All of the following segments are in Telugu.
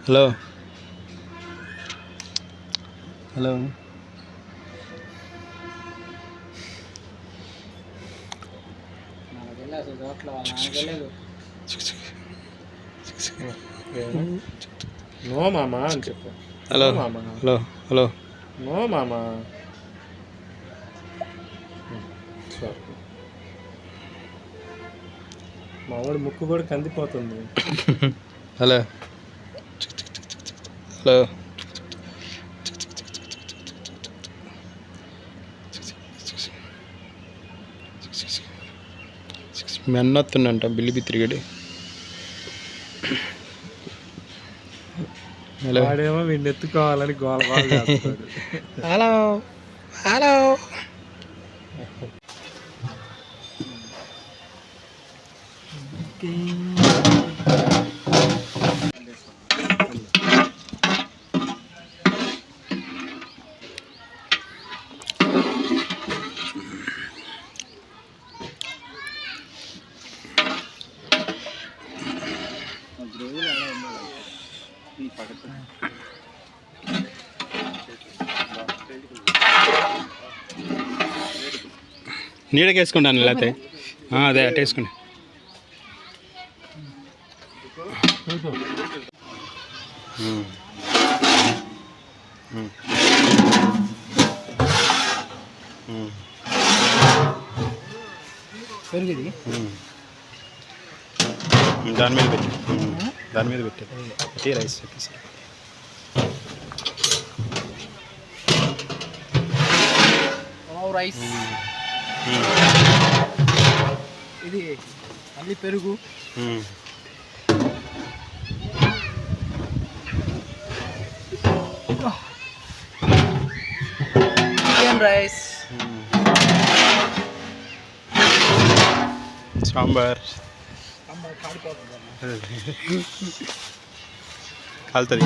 హలో హలో నో మామా అని చెప్పు. హలో హలో హలో నో మామా. మా వాడు ముక్కు కూడా కందిపోతుంది. హలో హలో మీ అన్న వస్తుండంట బిల్లిపి తిరిగాడు. హలో వాడేమో వీడిని ఎత్తుకోవాలని గోల గోల చేస్తాడు. హలో హలో నీడకేసుకుంటాను లేకపోతే అదే అట్టేసుకోండి. పెరిగింది దాని మీద పెట్టి దాని మీద పెట్టి రైస్ పెట్టేసి రైస్. ఇది మళ్ళీ పెరుగు. చికెన్ రైస్, సాంబార్ కాలుతుంది.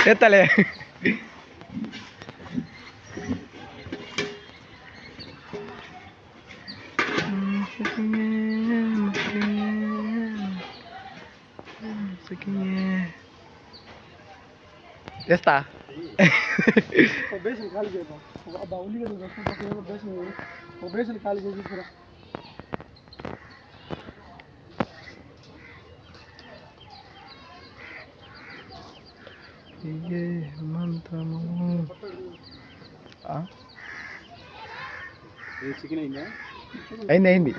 చేస్తాలే చేస్తా. బేషన్ ఖాళీ చేయబా. బేషన్ ఖాళీ చేసి మంత్రము చికెన్ అయిందా? అయింది అయింది.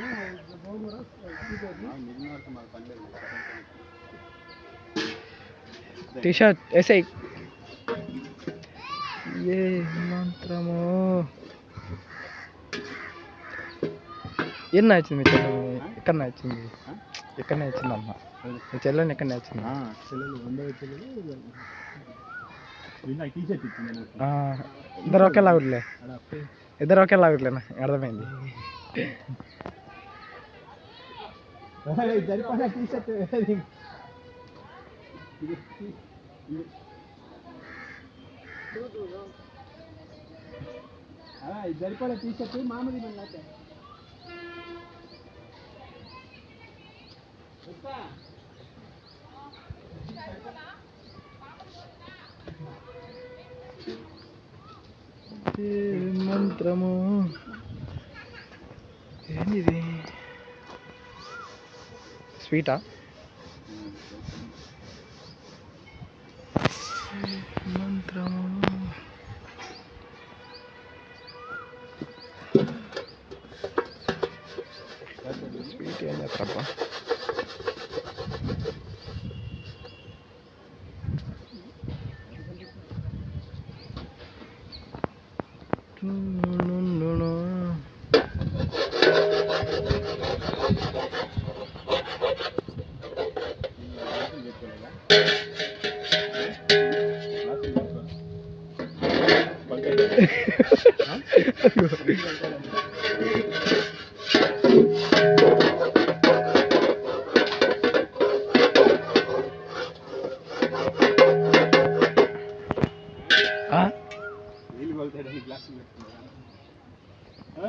టీషర్ట్ వేసాయి. ఏ మంత్రము ఎన్న వచ్చింది మీ చెల్లెని? ఎక్కడ వచ్చింది? ఎక్కడ వచ్చింది అమ్మ? మీ చెల్లెని ఎక్కడ వచ్చింది? ఇద్దరు ఒకేలా ఊర్లే, ఇద్దరు ఒకేలా ఊర్లేనా? అర్థమైంది. జరిపడ టీషర్ట్ మామూలు మంత్రము ఏంది? స్వీటా? మంత్రము స్వీట్ ఏం చేస్తారబ్బా? ఏ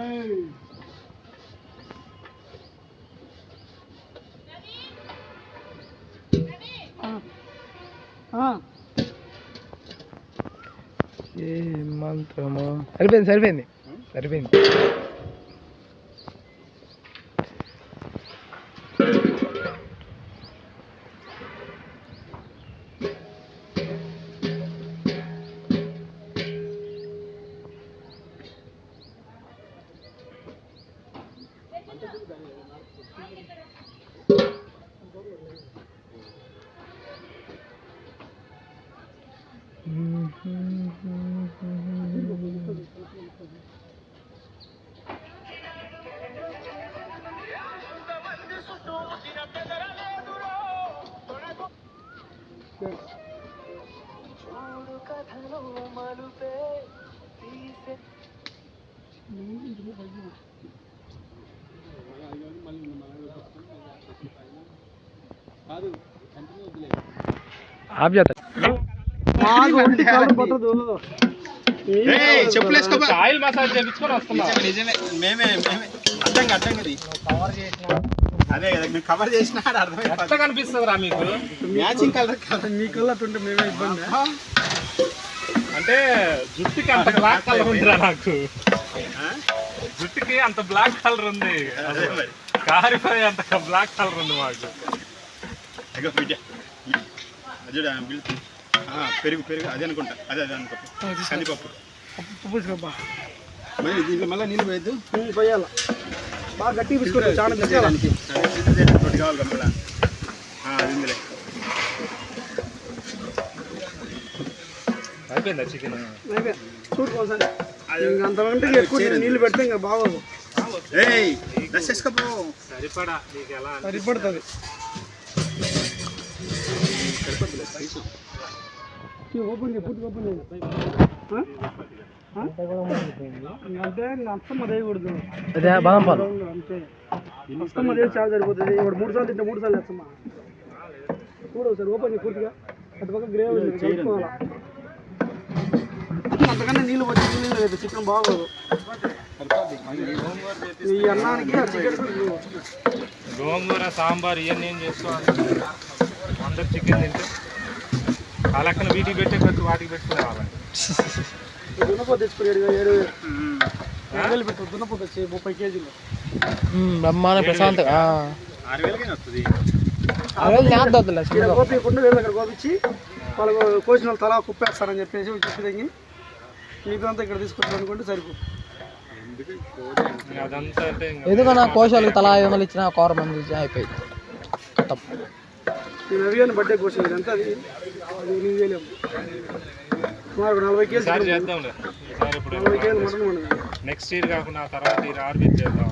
మంత్రము సరిపోయింది సరిపోయింది సరిపోయింది. ఆప్ చేస్తా ఆయిల్ మసాజ్ చేయించుకొని వస్తున్నాం. నిజమే మేమే అర్థం అది కవర్ చేసిన అదే కదా మీరు కవర్ చేసినా అర్థం కనిపిస్తుంది రా మీకు మ్యాచింగ్ కలర్ మీ కలర్ ఉంటే మేమే ఇబ్బంది. అంటే జుట్టుకి అంత బ్లాక్ కలర్ ఉందిరా నాకు. జుట్టుకి అంత బ్లాక్ కలర్ ఉంది, కారిపోయి అంత బ్లాక్ కలర్ ఉంది మాకు. పెరుగు పెరుగు అదే అనుకుంటా, అదే అదే అనుకో కందిపప్పు మరి దీంట్లో మళ్ళీ నీళ్ళు పోయద్దు పోయాల బాగా గట్టిగా పిసుకోవాలి. చాలా గట్టి కావాలి కదా మళ్ళీ అయిపోయిందా చికెన్ చూడుకోసారి అంతకంటే ఎక్కువ నీళ్ళు పెడితే ఇంకా బాగోదు. సరిపడా నీకు ఎలా సరిపడుతుంది. ఓపెన్ పూర్తి ఓపెన్ అంటే అత్తమ్మ వేయకూడదు, అదే బాదం పాలు అంతే. అత్తమ్మ వేసి చాలా సరిపోతుంది. ఇప్పుడు 3 సార్లు తింటే 3 సార్లు వేస్తామా చూడవు సార్. ఓపెన్ పూర్తిగా అటు పక్క గ్రేవీ కలుపుకోవాలా. అంతకన్నా నీళ్ళు వచ్చి నీళ్ళు లేదు, చికెన్ బాగోదు. ఈ అన్నానికి గోంగూర సాంబార్ ఇవన్నీ ఏం చేసుకోవాలి. అందరు చికెన్ తింటే ఆ లెక్కన వీటికి పెట్టే ఖర్చు వాటికి పెట్టుకునే వాళ్ళని. దున్నపోతు తెచ్చుకుని 7,000 పెట్టు. దున్నపోతు వచ్చి 30 కేజీలు బ్రహ్మాండ ప్రశాంతంగా 6,000 వస్తుంది. గోపించకుండా వేరే దగ్గర గోపించి వాళ్ళకు కోసిన వాళ్ళు తలా కుప్పేస్తారని చెప్పేసి చెప్పి తగ్గి మీదంతా ఇక్కడ తీసుకొచ్చి అనుకుంటే సరిపోతుంది. ఎందుకన్నా కోశాలకు తలా 500 ఇచ్చిన 1 మంది అయిపోయింది. నేను అడిగాను బర్త్డే కోసం ఇదంతా అది 8,000 సుమారు 40 కేజీలు 40 కేజీలు మటన్ ఉండదు. నెక్స్ట్ ఇయర్ కాకుండా తర్వాత ఇయర్ ఆర్బిట్ చేద్దాం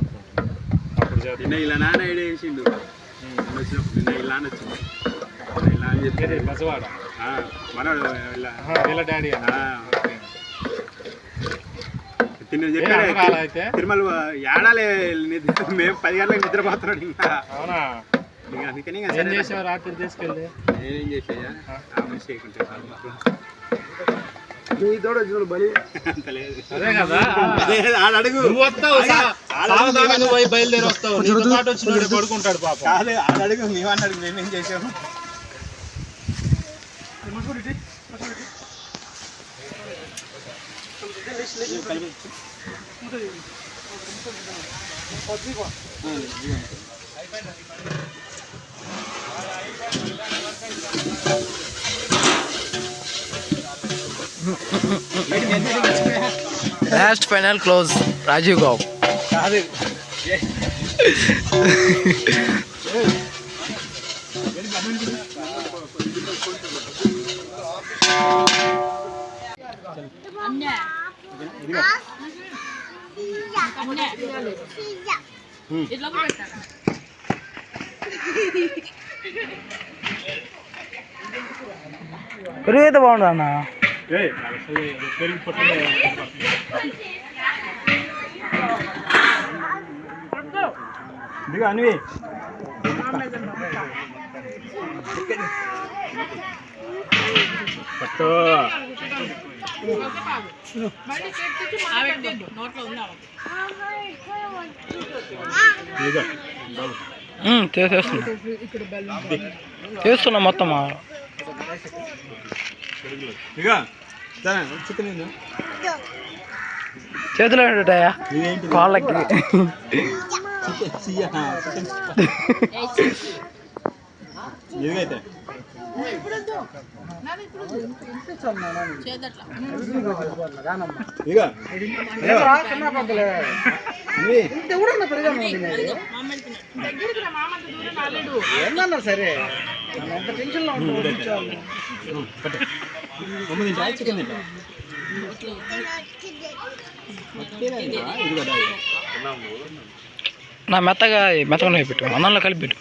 అప్పుడు నిన్న ఇలా నాన్న ఐడియా వేసిండు వచ్చినప్పుడు. నిన్న ఇలా వచ్చింది ఇలా అని చెప్పేది బసవాడ మనోడు వీళ్ళ డాడీ తిన్న చెప్పాడు. తిరుమల ఏడాలి మేము 10 గంటలకు నిద్రపోతున్నాడు. ఇంకా అవునా అందుకని ఏం చేసావు రాత్రి తీసుకెళ్ళి? నేనేం చేసాయా మీ తోడు వచ్చిన బలి అంత లేదు. అదే కదా అడుగు బయలుదేరి వస్తావు వచ్చిన పడుకుంటాడు పాప. కాదు అడుగు మేమని అడుగు మేమేం చేసాము. లాస్ట్ ఫైనల్ క్లోజ్ రాజీవ్ గావ్. పెరుగు అయితే బాగుండు అన్న. అనివి పట్టు నోట్లో ఉందా చేస్తున్నా మొత్తం చేతులు ఉంటాయా కాళ్ళకి ఇదిగైతే ఏందన్నా సరే ఎంత టెన్షన్లో చికెన్ నా మెత్తగా పెట్టు అన్నంలో కలిపి పెట్టు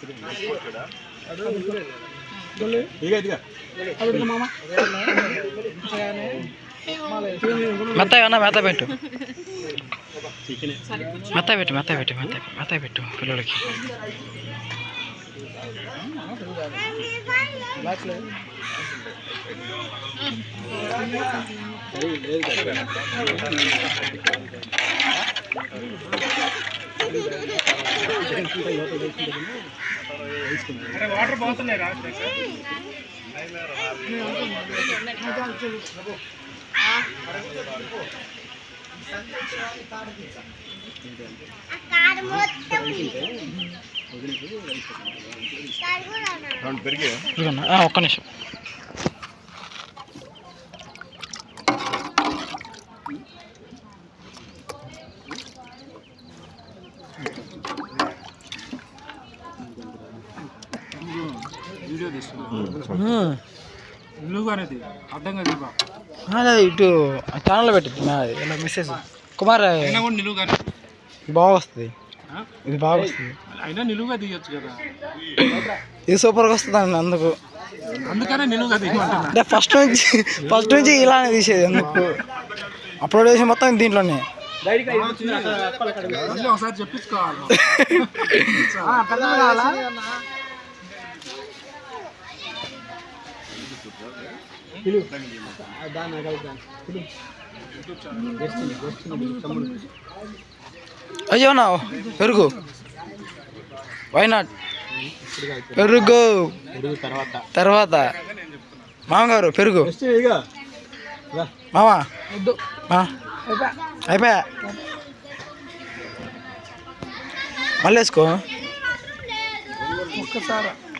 మెత్తగా మెత్త పెట్టు మెత్త పెట్టు పిల్లలకి వాటర్ పోతున్నాయి రా ఒక్క నిమిషం వీడియో తీస్తున్నా అడ్డంగా ఇటు ఛానల్లో పెట్టింది ఇలా మెసేజ్ కుమార్ బాగా వస్తుంది ఇది బాగా వస్తుంది అయినా నిలువుగా తీయొచ్చు కదా ఇది సూపర్గా వస్తుంది అండి అందుకనే నిలువుగా తీయమంటున్నా అంటే ఫస్ట్ నుంచి ఇలానే తీసేది ఎందుకు అప్లోడ్ చేసి మొత్తం దీంట్లోనే ఒకసారి చెప్పించుకోవాలి అయ్యో నా పెరుగు వైనాట్ పెరుగు తర్వాత మామగారు పెరుగు మామా అయిపోయా మళ్ళీ వేసుకో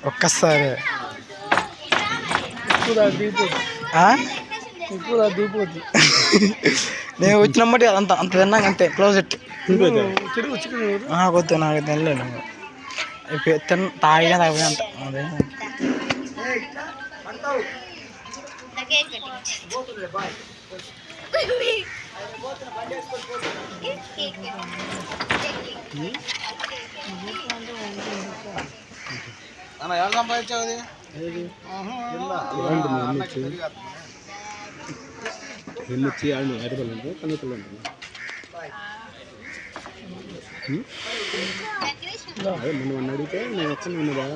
ఒక్కసారి నేను వచ్చినమ్మటి అంత తిన్నాక అంతే క్లోజెట్ కొద్ది నాకు తినలేను తాగినా తాగినంత అదే ఎలా సంపాదించావు వెళ్ళొచ్చి ఆడు హైదరాబాద్ ఉంటారు కన్నతలు ఉంటారు అదే మొన్న అడిగితే నేను వచ్చాను ఉన్నదా